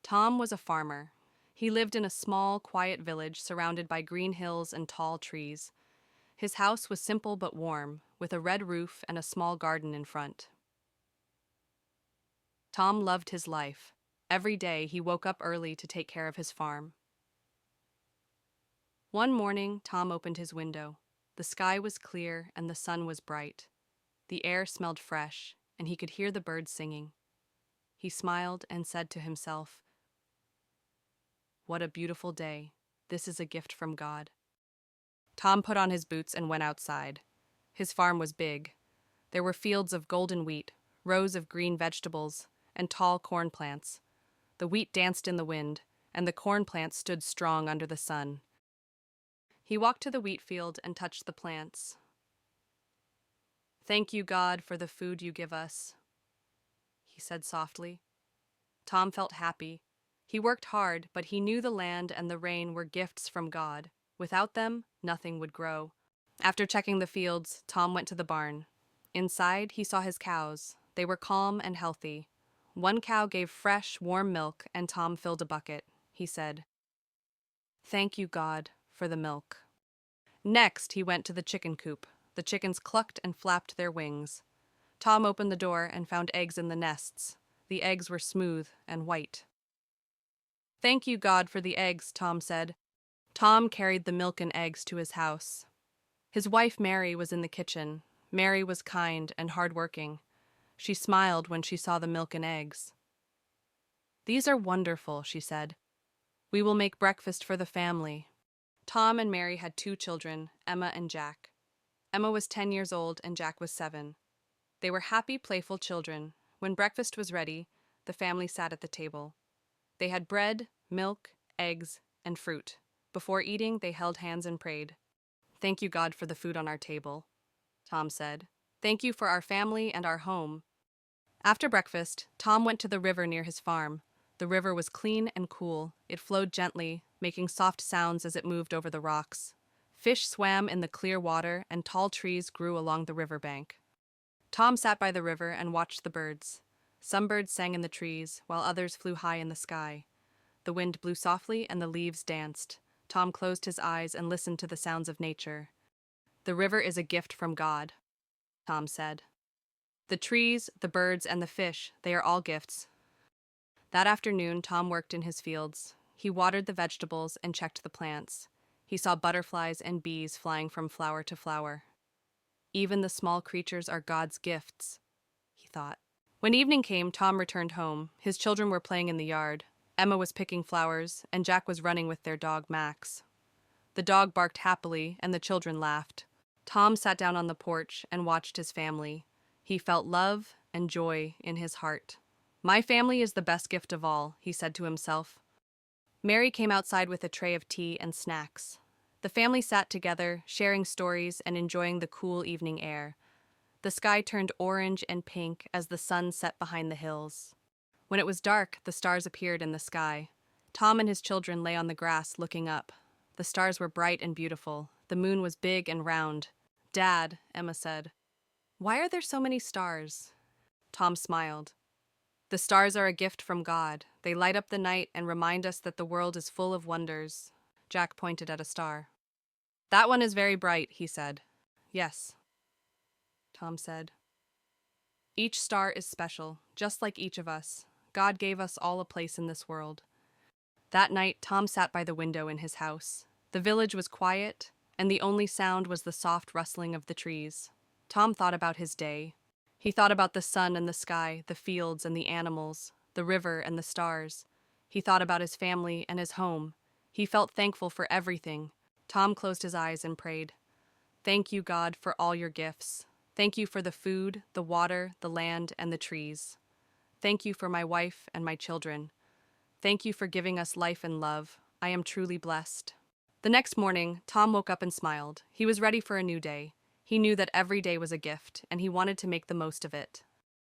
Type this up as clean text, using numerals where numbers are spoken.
Tom was a farmer. He lived in a small, quiet village surrounded by green hills and tall trees. His house was simple but warm, with a red roof and a small garden in front. Tom loved his life. Every day he woke up early to take care of his farm. One morning, Tom opened his window. The sky was clear and the sun was bright. The air smelled fresh, and he could hear the birds singing. He smiled and said to himself, "What a beautiful day. This is a gift from God." Tom put on his boots and went outside. His farm was big. There were fields of golden wheat, rows of green vegetables, and tall corn plants. The wheat danced in the wind, and the corn plants stood strong under the sun. He walked to the wheat field and touched the plants. "Thank you, God, for the food you give us," he said softly. Tom felt happy. He worked hard, but he knew the land and the rain were gifts from God. Without them, nothing would grow. After checking the fields, Tom went to the barn. Inside, he saw his cows. They were calm and healthy. One cow gave fresh, warm milk, and Tom filled a bucket. He said, "Thank you, God, for the milk." Next, he went to the chicken coop. The chickens clucked and flapped their wings. Tom opened the door and found eggs in the nests. The eggs were smooth and white. "Thank you, God, for the eggs," Tom said. Tom carried the milk and eggs to his house. His wife, Mary, was in the kitchen. Mary was kind and hardworking. She smiled when she saw the milk and eggs. "These are wonderful," she said. "We will make breakfast for the family." Tom and Mary had 2 children, Emma and Jack. Emma was 10 years old and Jack was 7. They were happy, playful children. When breakfast was ready, the family sat at the table. They had bread, milk, eggs, and fruit. Before eating, they held hands and prayed. "Thank you, God, for the food on our table," Tom said. "Thank you for our family and our home." After breakfast, Tom went to the river near his farm. The river was clean and cool. It flowed gently, making soft sounds as it moved over the rocks. Fish swam in the clear water, and tall trees grew along the riverbank. Tom sat by the river and watched the birds. Some birds sang in the trees, while others flew high in the sky. The wind blew softly and the leaves danced. Tom closed his eyes and listened to the sounds of nature. "The river is a gift from God," Tom said. "The trees, the birds, and the fish, they are all gifts." That afternoon, Tom worked in his fields. He watered the vegetables and checked the plants. He saw butterflies and bees flying from flower to flower. "Even the small creatures are God's gifts," he thought. When evening came, Tom returned home. His children were playing in the yard. Emma was picking flowers, and Jack was running with their dog, Max. The dog barked happily, and the children laughed. Tom sat down on the porch and watched his family. He felt love and joy in his heart. "My family is the best gift of all," he said to himself. Mary came outside with a tray of tea and snacks. The family sat together, sharing stories and enjoying the cool evening air. The sky turned orange and pink as the sun set behind the hills. When it was dark, the stars appeared in the sky. Tom and his children lay on the grass looking up. The stars were bright and beautiful. The moon was big and round. "Dad," Emma said, "why are there so many stars?" Tom smiled. "The stars are a gift from God. They light up the night and remind us that the world is full of wonders." Jack pointed at a star. "That one is very bright," he said. "Yes," Tom said. "Each star is special, just like each of us. God gave us all a place in this world." That night, Tom sat by the window in his house. The village was quiet, and the only sound was the soft rustling of the trees. Tom thought about his day. He thought about the sun and the sky, the fields and the animals, the river and the stars. He thought about his family and his home. He felt thankful for everything. Tom closed his eyes and prayed. "Thank you, God, for all your gifts. Thank you for the food, the water, the land, and the trees. Thank you for my wife and my children. Thank you for giving us life and love. I am truly blessed." The next morning, Tom woke up and smiled. He was ready for a new day. He knew that every day was a gift, and he wanted to make the most of it.